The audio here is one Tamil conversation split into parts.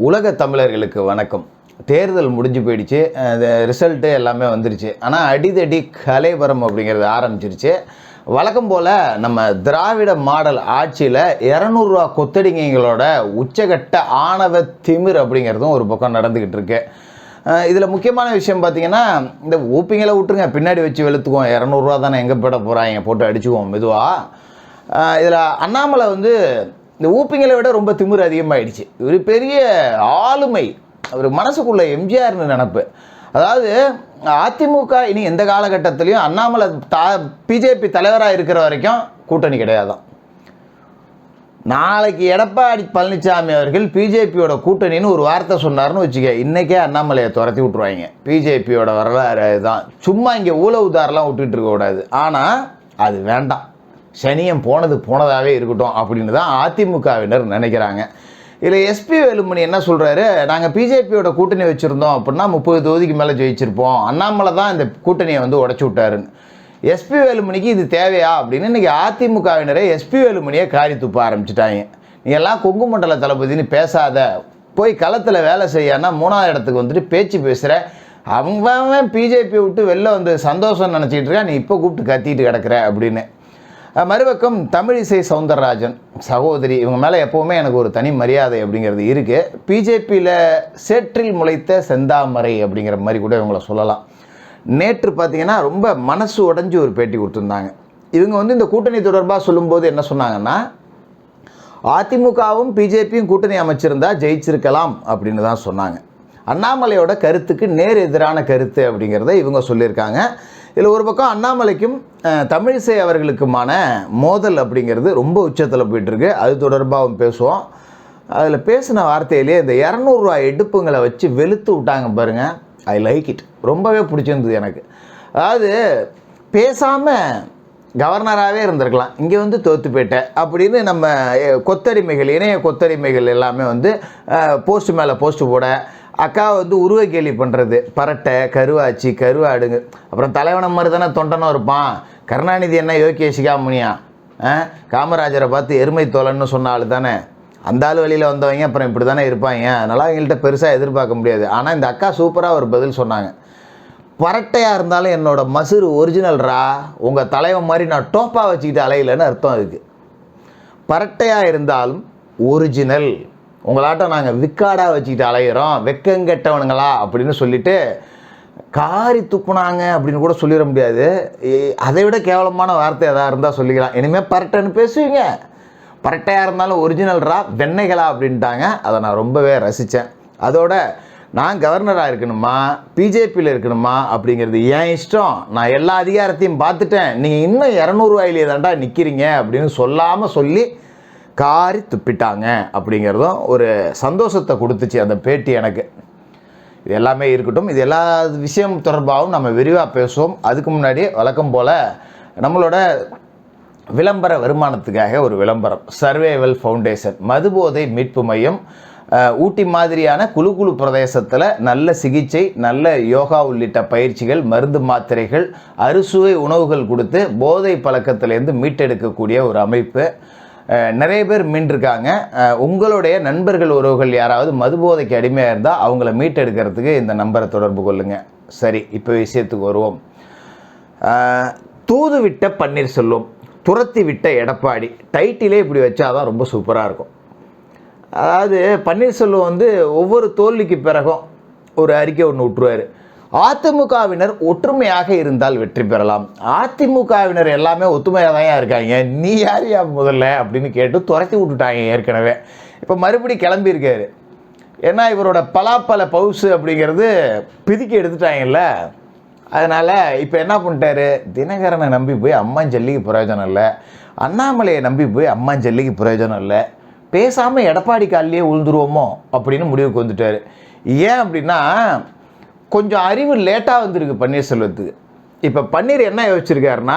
உலக தமிழர்களுக்கு வணக்கம். தேர்தல் முடிஞ்சு போயிடுச்சு, ரிசல்ட்டு எல்லாமே வந்துருச்சு. ஆனால் அடிதடி கலைவரம் அப்படிங்கிறது ஆரம்பிச்சிருச்சு. வழக்கம் போல் நம்ம திராவிட மாடல் ஆட்சியில் 200 ரூபா கொத்தடிங்களோட உச்சகட்ட ஆணவ திமிர் அப்படிங்கிறதும் ஒரு பக்கம் நடந்துக்கிட்டு இருக்கு. இதில் முக்கியமான விஷயம் பார்த்தீங்கன்னா, இந்த ஊப்பிங்களை விட்டுருங்க, பின்னாடி வச்சு வெளுத்துக்குவோம். 200 ரூபா தானே எங்கே போட போகிறாங்க, போட்டு அடிச்சுக்குவோம் மெதுவாக. இதில் அண்ணாமலை இந்த ஊப்பிங்களை விட ரொம்ப திமிர் அதிகமாகிடுச்சு. ஒரு பெரிய ஆளுமை, ஒரு மனசுக்குள்ள எம்ஜிஆர்னு நினப்பு. அதாவது அதிமுக இனி எந்த காலகட்டத்திலையும் அண்ணாமலை பிஜேபி தலைவராக இருக்கிற வரைக்கும் கூட்டணி கிடையாதான். நாளைக்கு எடப்பாடி பழனிசாமி அவர்கள் பிஜேபியோட கூட்டணின்னு ஒரு வார்த்தை சொன்னார்னு வச்சுக்க, இன்றைக்கே அண்ணாமலையை துரத்தி விட்ருவாங்க. பிஜேபியோட வரலாறு தான். சும்மா இங்கே ஊழவுதாரெலாம் விட்டுட்டு இருக்கக்கூடாது. ஆனால் அது வேண்டாம், சனியம் போனதாகவே இருக்கட்டும் அப்படின்னு தான் அதிமுகவினர் நினைக்கிறாங்க. இதில் எஸ்பி வேலுமணி என்ன சொல்கிறாரு, நாங்கள் பிஜேபியோட கூட்டணி வச்சுருந்தோம் அப்படின்னா 30 தொகுதிக்கு மேலே ஜெயிச்சிருப்போம், அண்ணாமலை தான் இந்த கூட்டணியை உடச்சி விட்டாருன்னு. எஸ்பி வேலுமணிக்கு இது தேவையா அப்படின்னு இன்றைக்கி அதிமுகவினரே எஸ்பி வேலுமணியை காரி துப்ப ஆரம்பிச்சிட்டாங்க. நீ எல்லாம் கொங்கு மண்டல தளபதினு பேசாத, போய் களத்தில் வேலை செய்யானா 3ஆவது இடத்துக்கு பேச்சு பேசுகிற, அவன் பிஜேபியை விட்டு வெளில சந்தோஷம் நினச்சிக்கிட்டு இருக்கா, நீ இப்போ கூப்பிட்டு கத்திட்டு கிடக்கிற அப்படின்னு. மறுபக்கம் தமிழிசை சவுந்தரராஜன் சகோதரி, இவங்க மேலே எப்போவுமே எனக்கு ஒரு தனி மரியாதை அப்படிங்கிறது இருக்குது. பிஜேபியில் சேற்றில் முளைத்த செந்தாமரை அப்படிங்கிற மாதிரி கூட இவங்கள சொல்லலாம். நேற்று பார்த்திங்கன்னா ரொம்ப மனசு உடைஞ்சு ஒரு பேட்டி கொடுத்துருந்தாங்க. இவங்க இந்த கூட்டணி தொடர்பாக சொல்லும்போது என்ன சொன்னாங்கன்னா, அதிமுகவும் பிஜேபியும் கூட்டணி அமைச்சிருந்தா ஜெயிச்சிருக்கலாம் அப்படின்னு தான் சொன்னாங்க. அண்ணாமலையோட கருத்துக்கு நேர் எதிரான கருத்து அப்படிங்கிறத இவங்க சொல்லியிருக்காங்க. இதில் ஒரு பக்கம் அண்ணாமலைக்கும் தமிழிசை அவர்களுக்குமான மோதல் அப்படிங்கிறது ரொம்ப உச்சத்தில் போயிட்டுருக்கு. அது தொடர்பாகவும் பேசுவோம். அதில் பேசின வார்த்தையிலேயே இந்த 200 ரூபா எடுப்புங்களை வச்சு வெளுத்து விட்டாங்க பாருங்கள். ஐ லைக் இட், ரொம்பவே பிடிச்சிருந்தது எனக்கு. அதாவது பேசாமல் கவர்னராகவே இருந்திருக்கலாம், இங்கே தோற்று போயிட்டேன் அப்படின்னு நம்ம கொத்தடிமைகள், இணைய கொத்தடிமைகள் எல்லாமே போஸ்ட் மேலே போஸ்ட்டு போட, அக்கா உருவ கேலி பண்ணுறது, பரட்டை, கருவாச்சி, கருவாடுங்க. அப்புறம் தலைவனை மாதிரி தானே தொண்டனும் இருப்பான். கருணாநிதி என்ன யோகேஷிகா முனியா, காமராஜரை பார்த்து எருமை தோலன்னு சொன்ன ஆள் தானே. அந்த ஆள் வழியில் வந்தவங்க அப்புறம் இப்படி தானே இருப்பாங்க. அதனால் அவங்கள்ட்ட பெருசாக எதிர்பார்க்க முடியாது. ஆனால் இந்த அக்கா சூப்பராக ஒரு பதில் சொன்னாங்க. பரட்டையாக இருந்தாலும் என்னோட மசுறு ஒரிஜினல்ரா, உங்கள் தலைவன் மாதிரி நான் டோப்பாக வச்சுக்கிட்டு அலையிலன்னு அர்த்தம் இருக்குது. பரட்டையாக இருந்தாலும் ஒரிஜினல், உங்களாட்டம் நாங்கள் விக்காடாக வச்சுக்கிட்டு அலையிறோம், வெக்கங்கெட்டவனுங்களா அப்படின்னு சொல்லிட்டு காரி துப்புனாங்க அப்படின்னு கூட சொல்லிட முடியாது. அதை விட கேவலமான வார்த்தை எதாக இருந்தால் சொல்லிக்கலாம். இனிமேல் பரட்டைன்னு பேசுவீங்க, பரட்டையாக இருந்தாலும் ஒரிஜினல்ரா வெண்ணைகளா அப்படின்ட்டாங்க. அதை நான் ரொம்பவே ரசித்தேன். அதோட நான் கவர்னராக இருக்கணுமா பிஜேபியில் இருக்கணுமா அப்படிங்கிறது என் இஷ்டம், நான் எல்லா அதிகாரத்தையும் பார்த்துட்டேன், நீங்கள் இன்னும் 200 ரூபாயிலே தாண்டா நிற்கிறீங்க அப்படின்னு சொல்லாமல் சொல்லி காரி துப்பிட்டாங்க அப்படிங்கிறதும் ஒரு சந்தோஷத்தை கொடுத்துச்சு அந்த பேட்டி எனக்கு. இது எல்லாமே இருக்கட்டும், இது எல்லா விஷயம் தொடர்பாகவும் நம்ம விரிவாக பேசுவோம். அதுக்கு முன்னாடி வழக்கம் போல் நம்மளோட விளம்பர வருமானத்துக்காக ஒரு விளம்பரம். சர்வேவல் ஃபவுண்டேஷன் மதுபோதை மீட்பு மையம் ஊட்டி மாதிரியான குழு பிரதேசத்தில் நல்ல சிகிச்சை, நல்ல யோகா உள்ளிட்ட பயிற்சிகள், மருந்து மாத்திரைகள், அறுசுவை உணவுகள் கொடுத்து போதை பழக்கத்திலேருந்து மீட்டெடுக்கக்கூடிய ஒரு அமைப்பு. நிறைய பேர் மீண்டிருக்காங்க. உங்களுடைய நண்பர்கள் உறவுகள் யாராவது மதுபோதைக்கு அடிமையாக இருந்தால் அவங்கள மீட்டெடுக்கிறதுக்கு இந்த நம்பரை தொடர்பு கொள்ளுங்கள். சரி, இப்போ விஷயத்துக்கு வருவோம். தூதுவிட்ட பன்னீர்செல்வம், துரத்தி விட்ட எடப்பாடி, டைட்டிலே இப்படி வச்சாதான் ரொம்ப சூப்பராக இருக்கும். அதாவது பன்னீர்செல்வம் ஒவ்வொரு தோல்விக்கு பிறகும் ஒரு அறிக்கை ஒன்று விட்டுருவார். அதிமுகவினர் ஒற்றுமையாக இருந்தால் வெற்றி பெறலாம், அதிமுகவினர் எல்லாமே ஒத்துமையாக தான் இருக்காங்க, நீ யாரையா முதல்ல அப்படின்னு கேட்டு துரத்தி விட்டுட்டாங்க ஏற்கனவே. இப்போ மறுபடி கிளம்பியிருக்காரு. ஏன்னா இவரோட பலாப்பழ பவுசு அப்படிங்கிறது பிதுக்கி எடுத்துட்டாங்கல்ல. அதனால் இப்போ என்ன பண்ணிட்டாரு, தினகரனை நம்பி போய் அம்மாஞ்சல்லிக்கு பிரயோஜனம் இல்லை, அண்ணாமலையை நம்பி போய் அம்மாஞ்சல்லிக்கு பிரயோஜனம் இல்லை, பேசாமல் எடப்பாடி காலிலேயே விழுந்துருவோமோ அப்படின்னு முடிவுக்கு வந்துட்டார். ஏன் அப்படின்னா கொஞ்சம் அறிவு லேட்டாக வந்திருக்கு பன்னீர்செல்வத்துக்கு. இப்போ பன்னீர் என்ன யோசிச்சிருக்காருன்னா,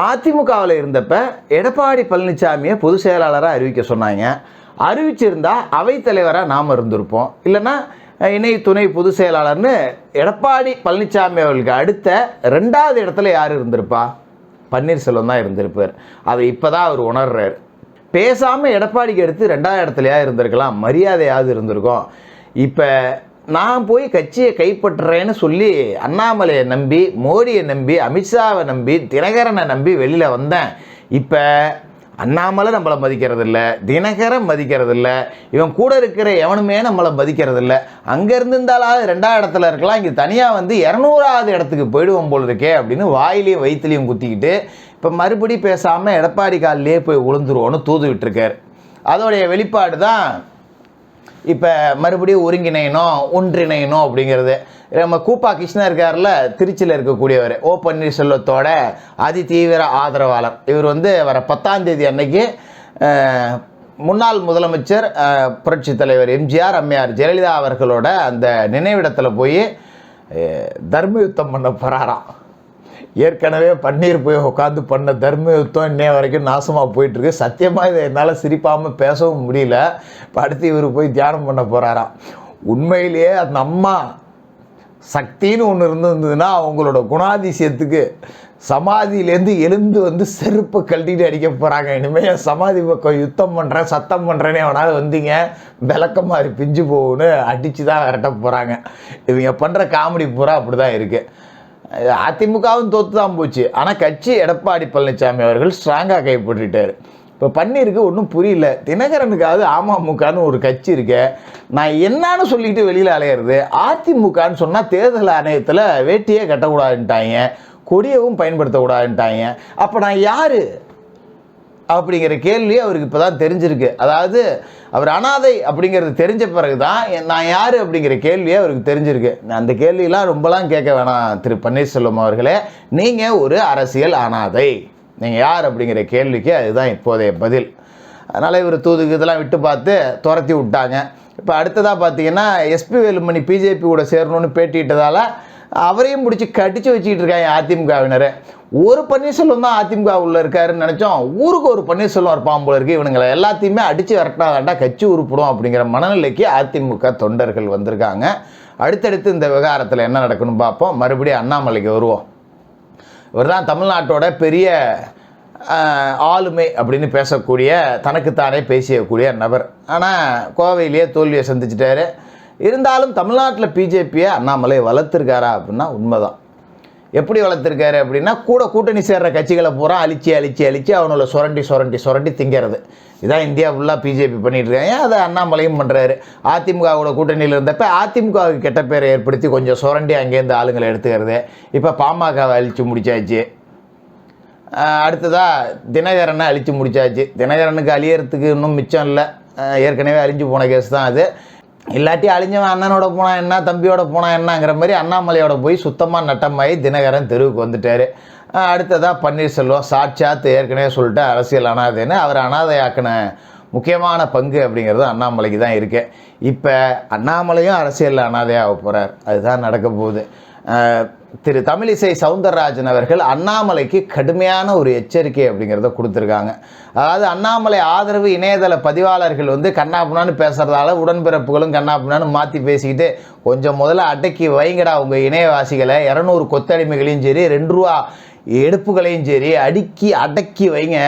அதிமுகவில் இருந்தப்போ எடப்பாடி பழனிசாமியை பொதுச் செயலாளராக அறிவிக்க சொன்னாங்க, அறிவிச்சிருந்தா அவைத்தலைவராக நாம் இருந்திருப்போம், இல்லைன்னா இணை துணை பொதுச் செயலாளர்னு எடப்பாடி பழனிசாமி அவர்களுக்கு அடுத்த 2வது இடத்துல யார் இருந்திருப்பா, பன்னீர்செல்வம் தான் இருந்திருப்பார். அதை இப்போ தான் அவர் உணர்றார். பேசாமல் எடப்பாடிக்கு எடுத்து 2வது இடத்துலையா இருந்திருக்கலாம், மரியாதையாவது இருந்திருக்கும். இப்போ நான் போய் கட்சியை கைப்பற்றுறேன்னு சொல்லி அண்ணாமலையை நம்பி, மோடியை நம்பி, அமித்ஷாவை நம்பி, தினகரனை நம்பி வெளியில் வந்தேன். இப்போ அண்ணாமலை நம்மளை மதிக்கிறதில்ல, தினகரன் மதிக்கிறதில்ல, இவன் கூட இருக்கிற எவனுமே நம்மளை மதிக்கிறதில்ல. அங்கே இருந்திருந்தாலாவது 2வது இடத்துல இருக்கலாம், இங்கே தனியாக வந்து 200வது இடத்துக்கு போயிடுவோம் போல் இருக்கே அப்படின்னு வாயிலையும் வயிற்றுலையும் குத்திக்கிட்டு இப்போ மறுபடி பேசாமல் எடப்பாடி காலிலே போய் விழுந்துருவோன்னு தூது விட்டுருக்கார். அதோடைய வெளிப்பாடு தான் இப்போ மறுபடியும் ஒருங்கிணையணும், ஒன்றிணையணும் அப்படிங்கிறது. நம்ம கூப்பா கிருஷ்ணா இருக்கார்ல, திருச்சியில் இருக்கக்கூடியவர், ஓ பன்னீர்செல்வத்தோட அதி தீவிர ஆதரவாளர். இவர் வந்து வர 10ஆம் தேதி அன்னைக்கு முன்னாள் முதலமைச்சர் புரட்சி தலைவர் எம்ஜிஆர், அம்மையார் ஜெயலலிதா அவர்களோட அந்த நினைவிடத்தில் போய் தர்ம யுத்தம் பண்ண போகிறாராம். ஏற்கனவே பன்னீர் போய் உட்காந்து பண்ண தர்ம யுத்தம் இன்னைய வரைக்கும் நாசமாக போயிட்டுருக்கு. சத்தியமாக இதை என்னால் சிரிப்பாமல் பேசவும் முடியல. இப்போ அடுத்து இவர் போய் தியானம் பண்ண போகிறாராம். உண்மையிலேயே அந்த அம்மா சக்தின்னு ஒன்று இருந்ததுன்னா அவங்களோட குணாதிசயத்துக்கு சமாதியிலேருந்து எழுந்து வந்து செருப்பை கழட்டிட்டு அடிக்க போகிறாங்க. இனிமேல் சமாதி பக்கம் யுத்தம் பண்ணுறேன், சத்தம் பண்ணுறேன்னு அவனால் வந்தீங்க விளக்க மாதிரி பிஞ்சு போகுன்னு அடித்து தான் விரட்ட போகிறாங்க. இவங்க பண்ணுற காமெடி பூரா அப்படி தான் இருக்குது. அதிமுகவும் தோற்று தான் போச்சு. ஆனால் கட்சி எடப்பாடி பழனிசாமி அவர்கள் ஸ்ட்ராங்காக கைப்பற்றிட்டார். இப்போ பன்னீருக்கு ஒன்றும் புரியல. தினகரனுக்காவது அமமுகன்னு ஒரு கட்சி இருக்க, நான் என்னன்னு சொல்லிட்டு வெளியில் அலையிறது. அதிமுகன்னு சொன்னால் தேர்தல் ஆணையத்தில் வேட்டியே கட்டக்கூடாதுன்ட்டாங்க, கொடியவும் பயன்படுத்தக்கூடாதுன்ட்டாங்க. அப்போ நான் யார் அப்படிங்கிற கேள்வி அவருக்கு இப்போ தான் தெரிஞ்சிருக்கு. அதாவது அவர் அனாதை அப்படிங்கிறது தெரிஞ்ச பிறகு தான் நான் யார் அப்படிங்கிற கேள்வியே அவருக்கு தெரிஞ்சிருக்கு. அந்த கேள்வியெல்லாம் ரொம்பலாம் கேட்க வேணாம் திரு பன்னீர்செல்வம் அவர்களே. நீங்கள் ஒரு அரசியல் அனாதை, நீங்கள் யார் அப்படிங்கிற கேள்விக்கு அதுதான் இப்போதைய பதில். அதனால் இவர் தூதுக்கு இதெல்லாம் விட்டு பார்த்து துரத்தி விட்டாங்க. இப்போ அடுத்ததாக பார்த்தீங்கன்னா எஸ்பி வேலுமணி பிஜேபி கூட சேரணும்னு பேட்டிட்டதால் அவரையும் பிடிச்சி கடிச்சு வச்சுக்கிட்டு இருக்காங்க அதிமுகவினர். ஒரு பன்னீர்செல்வம் தான் அதிமுக உள்ள இருக்காருன்னு நினச்சோம், ஊருக்கு ஒரு பன்னீர்செல்வம் இருப்பான் போல இருக்குது. இவனுங்களை எல்லாத்தையுமே அடித்து விரட்டாதாண்டா கட்சி உருப்பிடும் அப்படிங்கிற மனநிலைக்கு அதிமுக தொண்டர்கள் வந்திருக்காங்க. அடுத்தடுத்து இந்த விவகாரத்தில் என்ன நடக்கணும்னு பார்ப்போம். மறுபடியும் அண்ணாமலைக்கு வருவோம். இவர் தான் தமிழ்நாட்டோட பெரிய ஆளுமை அப்படின்னு பேசக்கூடிய, தனக்குத்தானே பேசியக்கூடிய நபர். ஆனால் கோவையிலேயே தோல்வியை சந்திச்சிட்டாரு. இருந்தாலும் தமிழ்நாட்டில் பிஜேபியை அண்ணாமலை வளர்த்துருக்காரா அப்படின்னா உண்மைதான். எப்படி வளர்த்துருக்காரு அப்படின்னா, கூட்டணி சேர்ற கட்சிகளை பூரா அழிச்சு அவனோட சுரண்டி திங்கிறது. இதான் இந்தியா ஃபுல்லாக பிஜேபி பண்ணிட்டு இருக்காங்க. அதை அண்ணாமலையும் பண்ணுறாரு. அதிமுகவோட கூட்டணியில் இருந்தப்போ அதிமுகவுக்கு கெட்ட பேரை ஏற்படுத்தி கொஞ்சம் சுரண்டி அங்கேருந்து ஆளுங்களை எடுத்துக்கிறது. இப்போ பாமகவை அழித்து முடிச்சாச்சு. அடுத்ததாக தினகரனை அழித்து முடிச்சாச்சு. தினகரனுக்கு அழியறதுக்கு இன்னும் மிச்சம் இல்லை, ஏற்கனவே அழிஞ்சு போன கேஸ் தான் அது. இல்லாட்டி அழிஞ்சவன் அண்ணனோட போனால் என்ன, தம்பியோட போனால் என்னங்கிற மாதிரி அண்ணாமலையோட போய் சுத்தமாக நட்டமாகி தினகரன் தெருவுக்கு வந்துட்டார். அடுத்ததாக பன்னீர்செல்வம் சாட்சாத்து ஏற்கனவே சொல்லிட்டு அரசியல் அனாதைன்னு அவர் அனாதையாக்கின முக்கியமான பங்கு அப்படிங்கிறது அண்ணாமலைக்கு தான் இருக்குது. இப்போ அண்ணாமலையும் அரசியலில் அனாதையாக போகிறார். அதுதான் நடக்க போகுது. திரு தமிழிசை சவுந்தரராஜன் அவர்கள் அண்ணாமலைக்கு கடுமையான ஒரு எச்சரிக்கை அப்படிங்கிறத கொடுத்துருக்காங்க. அதாவது அண்ணாமலை ஆதரவு இணையதள பதிவாளர்கள் வந்து கண்ணாப்புனான்னு பேசுகிறதால உடன்பிறப்புகளும் கண்ணாப்புனான்னு மாற்றி பேசிக்கிட்டு கொஞ்சம் முதல்ல அடக்கி வைங்கடா உங்கள் இணையவாசிகளை, 200 கொத்தடிமைகளையும் சரி 2 ரூபா எடுப்புகளையும் சரி அடக்கி வைங்க,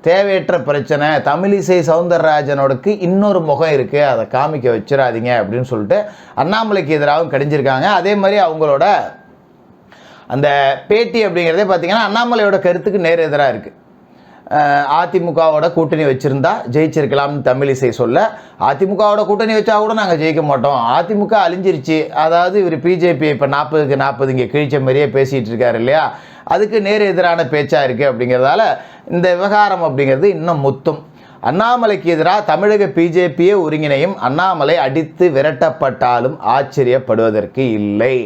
தேவையற்ற பிரச்சனை. தமிழிசை சவுந்தரராஜனோடக்கு இன்னொரு முகம் இருக்குது, அதை காமிக்க வச்சிடாதீங்க அப்படின்னு சொல்லிட்டு அண்ணாமலைக்கு எதிராகவும் கடிஞ்சிருக்காங்க. அதே மாதிரி அவங்களோட அந்த பேட்டி அப்படிங்கிறதே பார்த்திங்கன்னா அண்ணாமலையோட கருத்துக்கு நேர் எதிராக இருக்குது. அதிமுகவோட கூட்டணி வச்சுருந்தா ஜெயிச்சிருக்கலாம்னு தமிழிசை சொல்ல, அதிமுகவோட கூட்டணி வச்சா கூட நாங்கள் ஜெயிக்க மாட்டோம், அதிமுக அழிஞ்சிருச்சு. அதாவது இவர் பிஜேபி இப்போ 40க்கு 40 இங்கே கிழிச்ச மாதிரியே பேசிகிட்டு இருக்காரு இல்லையா, அதுக்கு நேர் எதிரான பேச்சாக இருக்குது. அப்படிங்கிறதால இந்த விவகாரம் அப்படிங்கிறது இன்னும் முத்தும். அண்ணாமலைக்கு எதிராக தமிழக பிஜேபியே ஒருங்கிணையும், அண்ணாமலை அடித்து விரட்டப்பட்டாலும் ஆச்சரியப்படுவதற்கு இல்லை.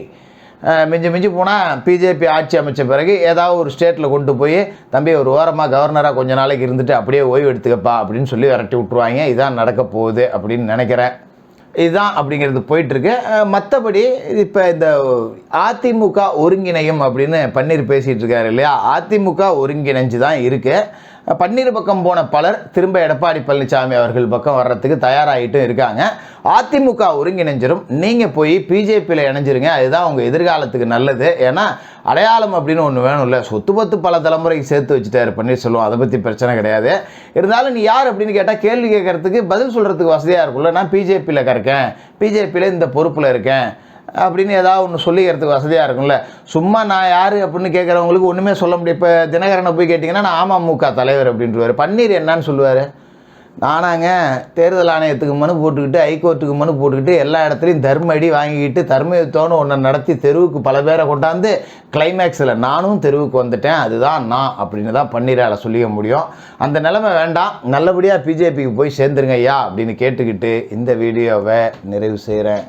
மிஞ்சி போனால் பிஜேபி ஆட்சி அமைச்ச பிறகு ஏதாவது ஒரு ஸ்டேட்டில் கொண்டு போய் தம்பி ஒரு ஓரமாக கவர்னராக கொஞ்ச நாளைக்கு இருந்துட்டு அப்படியே ஓய்வு எடுத்துக்கப்பா அப்படின்னு சொல்லி விரட்டி விட்ருவாங்க. இதான் நடக்க போகுது அப்படின்னு நினைக்கிறேன். இதுதான் அப்படிங்கிறது போயிட்டுருக்கு. மற்றபடி இப்போ இந்த அதிமுக ஒருங்கிணையும் அப்படின்னு பன்னீர் பேசிகிட்டு இருக்காரு இல்லையா, அதிமுக ஒருங்கிணைஞ்சு தான் இருக்குது. பன்னீர் பக்கம் போன பலர் திரும்ப எடப்பாடி பழனிசாமி அவர்கள் பக்கம் வர்றதுக்கு தயாராகிட்டும் இருக்காங்க. அதிமுக ஒருங்கிணைஞ்சிரும், நீங்கள் போய் பிஜேபியில் இணைஞ்சிருங்க, அதுதான் உங்கள் எதிர்காலத்துக்கு நல்லது. ஏன்னா அடையாளம் அப்படின்னு ஒன்று வேணும்ல. சொத்து பத்து பல தலைமுறைக்கு சேர்த்து வச்சுட்டாரு பன்னீர்செல்வம், அதை பற்றி பிரச்சனை கிடையாது. இருந்தாலும் நீ யார் அப்படின்னு கேட்டால் கேள்வி கேட்கறதுக்கு பதில் சொல்கிறதுக்கு வசதியாக இருக்கும்ல. நான் பிஜேபியில் இருக்கேன், பிஜேபியில் இந்த பொறுப்பில் இருக்கேன் அப்படின்னு ஏதாவது ஒன்று சொல்லிக்கிறதுக்கு வசதியாக இருக்கும்ல. சும்மா நான் யார் அப்படின்னு கேட்குறவங்களுக்கு ஒன்றுமே சொல்ல முடியும். இப்போ தினகரனை போய் கேட்டிங்கன்னா நான் அமமுக தலைவர் அப்படின்ட்டுருவார். பன்னீர் என்னன்னு சொல்லுவார்? நானாங்க தேர்தல் ஆணையத்துக்கு மனு போட்டுக்கிட்டு, ஹைகோர்ட்டுக்கு மனு போட்டுக்கிட்டு, எல்லா இடத்துலையும் தர்ம அடி வாங்கிக்கிட்டு, தர்மயுத்தம்னு ஒன்றை நடத்தி தெருவுக்கு பல பேரை கொண்டாந்து கிளைமேக்ஸில் நானும் தெருவுக்கு வந்துட்டேன், அதுதான் நான் அப்படின்னு தான் பன்னீரால் சொல்லிக்க முடியும். அந்த நிலைமை வேண்டாம், நல்லபடியாக பிஜேபிக்கு போய் சேர்ந்துருங்க ஐயா அப்படின்னு கேட்டுக்கிட்டு இந்த வீடியோவை நிறைவு செய்கிறேன்.